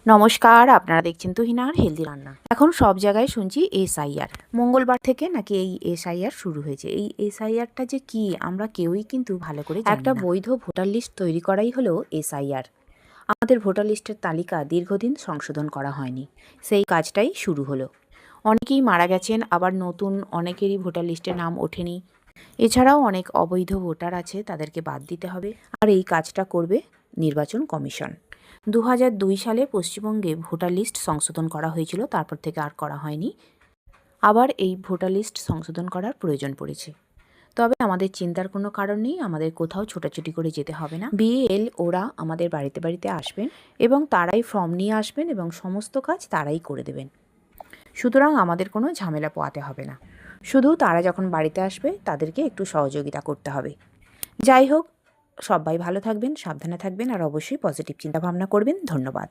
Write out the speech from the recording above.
নমস্কার, আপনারা দেখছেন তুহিনার হেলদি রান্না। এখন সব জায়গায় শুনছি এসআইআর। মঙ্গলবার থেকে নাকি এই এসআইআর শুরু হয়েছে। এই এসআইআরটা যে কি আমরা কেউই কিন্তু ভালো করে জানি না। একটা বৈধ ভোটার লিস্ট তৈরি করাই হলো এসআইআর। আমাদের ভোটার লিস্টের তালিকা দীর্ঘদিন সংশোধন করা হয়নি, সেই কাজটাই শুরু হলো। অনেকেই মারা গেছেন, আবার নতুন অনেকেরই ভোটার লিস্টে নাম ওঠেনি। এছাড়াও অনেক অবৈধ ভোটার আছে, তাদেরকে বাদ দিতে হবে। আর এই কাজটা করবে নির্বাচন কমিশন। 2002 সালে পশ্চিমবঙ্গে ভোটার লিস্ট সংশোধন করা হয়েছিল, তারপর থেকে আর করা হয়নি। আবার এই ভোটার লিস্ট সংশোধন করার প্রয়োজন পড়েছে। তবে আমাদের চিন্তার কোনো কারণ নেই, আমাদের কোথাও ছোটাছুটি করে যেতে হবে না। বিএল ওরা আমাদের বাড়িতে বাড়িতে আসবেন এবং তারাই ফর্ম নিয়ে আসবেন এবং সমস্ত কাজ তারাই করে দেবেন। সুতরাং আমাদের কোনো ঝামেলা পোয়াতে হবে না। শুধু তারা যখন বাড়িতে আসবে তাদেরকে একটু সহযোগিতা করতে হবে। যাই হোক, সবাই ভালো থাকবেন, সাবধানে থাকবেন আর অবশ্যই পজিটিভ চিন্তাভাবনা করবেন। ধন্যবাদ।